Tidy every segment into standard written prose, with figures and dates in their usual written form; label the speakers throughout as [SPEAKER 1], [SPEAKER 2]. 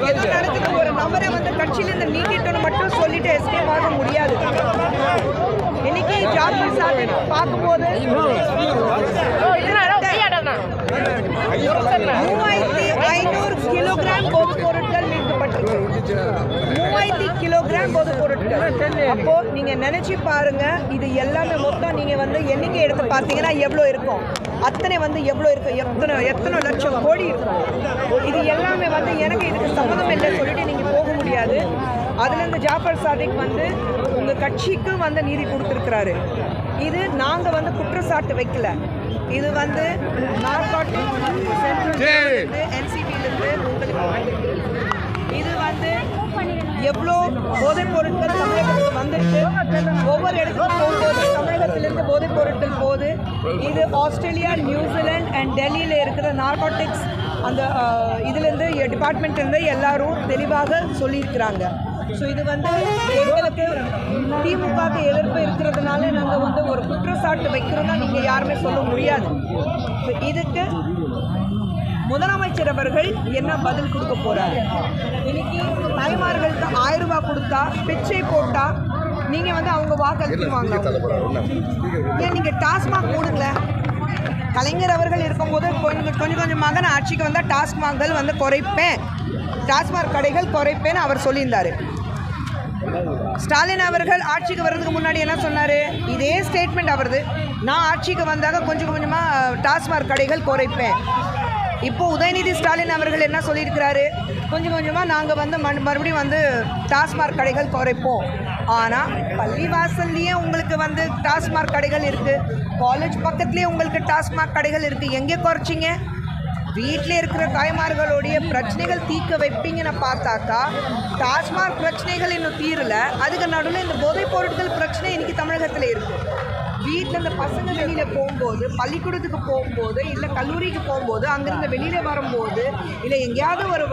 [SPEAKER 1] பொருட்கள் ஒரு நபரை வந்து கட்சியிலிருந்து நீக்கிட்டோன்னு மட்டும் சொல்லிட்டு எஸ்கேப் ஆக முடியாது. இன்னைக்கு ஜாஃபர் சாதிக் பார்க்கும்போது 3500 கிலோகிராம் போதைப் பொருட்கள் மீட்கப்பட்டிருக்கு. 3000 கிலோகிராம் போதைப் பொருட்கள். அப்போ நீங்க நினைச்சு பாருங்க, இது எல்லாமே மொத்தம் நீங்க வந்து எண்ணிக்கை எடுத்து பார்த்தீங்கன்னா எவ்வளோ இருக்கும், அத்தனை வந்து எவ்வளோ இருக்கும், எத்தனை லட்சம் கோடி இருக்கும். இது எல்லாமே வந்து எனக்கு இதுக்கு சம்மந்தம் இல்லை சொல்லிட்டு நீங்க போக முடியாது. அதுலேருந்து ஜாஃபர் சாதிக் வந்து உங்க கட்சிக்கு வந்து நீதி கொடுத்துருக்கிறாரு. இது நாங்க வந்து குற்றச்சாட்டு வைக்கல. இது வந்து என்சிபியிலிருந்து உங்களுக்கு இது வந்து எவ்வளோ போதைப் பொருட்கள் தமிழகத்துக்கு வந்துட்டு ஒவ்வொரு இடத்துக்கும் போகும்போது தமிழகத்திலிருந்து போதைப் பொருட்கள் போகுது. இது ஆஸ்திரேலியா, நியூசிலாந்து அண்ட் டெல்லியில் இருக்கிற நார்கோட்டிக்ஸ் அந்த இதுலேருந்து டிபார்ட்மெண்ட்லேருந்து எல்லாரும் தெளிவாக சொல்லியிருக்கிறாங்க. ஸோ இது வந்து எங்களுக்கு திமுகவுக்கு எதிர்ப்பு இருக்கிறதுனால நாங்கள் வந்து ஒரு குற்றச்சாட்டு வைக்கிறோன்னா நீங்கள் யாருமே சொல்ல முடியாது. ஸோ இதுக்கு முதலமைச்சர் அவர்கள் என்ன பதில் கொடுக்க போகிறாரு? இன்னைக்கு தாய்மார்களுக்கு 1000 ரூபாய் கொடுத்தா, பிச்சை போட்டால் நீங்கள் வந்து அவங்க வாக்களிக்குவாங்க. ஏன் நீங்கள் டாஸ்மாக் கொடுக்கல? கலைஞர் அவர்கள் இருக்கும்போது கொஞ்சமாக நான் ஆட்சிக்கு வந்தால் டாஸ்மாக்கள் வந்து குறைப்பேன், டாஸ்மாக் கடைகள் குறைப்பேன்னு அவர் சொல்லியிருந்தார். ஸ்டாலின் அவர்கள் ஆட்சிக்கு வர்றதுக்கு முன்னாடி என்ன சொன்னார்? இதே ஸ்டேட்மெண்ட் அவரது, நான் ஆட்சிக்கு வந்தாக கொஞ்சம் கொஞ்சமாக டாஸ்மாக் கடைகள் குறைப்பேன். இப்போ உதயநிதி ஸ்டாலின் அவர்கள் என்ன சொல்லியிருக்கிறாரு? கொஞ்சம் கொஞ்சமாக நாங்கள் வந்து மறுபடியும் வந்து டாஸ்மாக் கடைகள் குறைப்போம். ஆனால் பள்ளிவாசல்லையே உங்களுக்கு வந்து டாஸ்மாக் கடைகள் இருக்குது, காலேஜ் பக்கத்துலேயே உங்களுக்கு டாஸ்மாக் கடைகள் இருக்குது. எங்கே குறைச்சிங்க? வீட்டில் இருக்கிற தாய்மார்களுடைய பிரச்சனைகள் தீர்க்க வைப்பீங்கன்னு பார்த்தாக்கா டாஸ்மாக் பிரச்சனைகள் இன்னும் தீரல. அதுக்கு நடுவில் இந்த போதைப் பொருட்கள் பிரச்சனை இன்றைக்கி தமிழகத்தில் இருக்குது. வீட்டில் இந்த பசங்க வெளியில் போகும்போது, பள்ளிக்கூடத்துக்கு போகும்போது, இல்லை கல்லூரிக்கு போகும்போது, அங்கேருந்து வெளியில் வரும்போது, இல்லை எங்கேயாவது ஒரு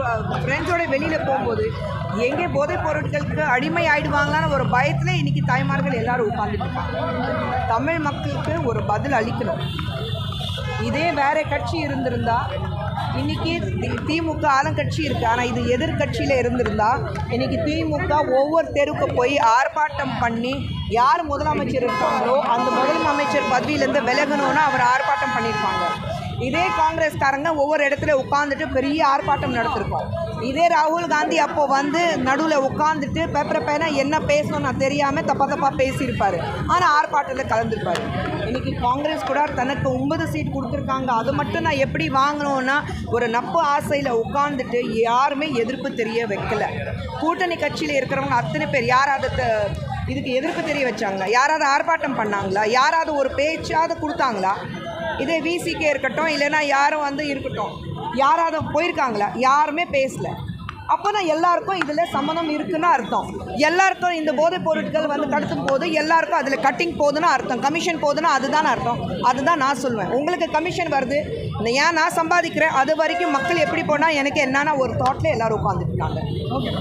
[SPEAKER 1] ஃப்ரெண்ட்ஸோட வெளியில் போகும்போது எங்கே போதைப் பொருட்களுக்கு அடிமை ஆகிடுவாங்களான்னு ஒரு பயத்தில் இன்றைக்கி தாய்மார்கள் எல்லோரும் உட்காந்துட்டு இருக்காங்க. தமிழ் மக்களுக்கு ஒரு பதில் அளிக்கணும். இதே வேறு கட்சி இருந்திருந்தா, இன்றைக்கி திமுக ஆளுங்கட்சி இருக்குது, ஆனால் இது எதிர்கட்சியில் இருந்திருந்தா இன்றைக்கி திமுக ஒவ்வொரு தெருவுக்கு போய் ஆர்ப்பாட்டம் பண்ணி யார் முதலமைச்சர் இருக்காங்களோ அந்த முதலமைச்சர் பதவியிலேருந்து விலகணும்னு அவர் ஆர்ப்பாட்டம் பண்ணியிருப்பாங்க. இதே காங்கிரஸ்காரங்க ஒவ்வொரு இடத்துல உட்காந்துட்டு பெரிய ஆர்ப்பாட்டம் நடத்திருக்கோம். இதே ராகுல் காந்தி அப்போ வந்து நடுவில் உட்காந்துட்டு பேப்பரை பேனா என்ன பேசணும் நான் தெரியாமல் தப்பாக பேசியிருப்பார். ஆனால் ஆர்ப்பாட்டத்தில் கலந்துருப்பார். இன்றைக்கி காங்கிரஸ் கூட தனக்கு 9 சீட் கொடுத்துருக்காங்க, அது மட்டும் நான் எப்படி வாங்கணும்னா ஒரு நப்பு ஆசையில் உட்காந்துட்டு யாருமே எதிர்ப்பு தெரிய வைக்கல. கூட்டணி கட்சியில் இருக்கிறவங்க அத்தனை பேர் யாராவது இதுக்கு எதிர்ப்பு தெரிய வச்சாங்களா? யாராவது ஆர்ப்பாட்டம் பண்ணாங்களா? யாராவது ஒரு பேச்சாவது கொடுத்தாங்களா? இதே விசிகே இருக்கட்டும், இல்லைன்னா யாரும் வந்து இருக்கட்டும், யாராவது போயிருக்காங்களா? யாருமே பேசலை. அப்போ தான் எல்லாருக்கும் இதில் சம்மந்தம் இருக்குன்னு அர்த்தம். எல்லாருக்கும் இந்த போதைப் பொருட்கள் வந்து கடத்தும் போது எல்லாருக்கும் அதில் கட்டிங் போகுதுன்னு அர்த்தம், கமிஷன் போகுதுன்னா அதுதான் அர்த்தம். அதுதான் நான் சொல்லுவேன். உங்களுக்கு கமிஷன் வருது, ஏன் நான் சம்பாதிக்கிறேன், அது வரைக்கும் மக்கள் எப்படி போனால் எனக்கு என்னன்னா ஒரு தாட்டில் எல்லோரும் உட்காந்துருக்காங்க. ஓகே.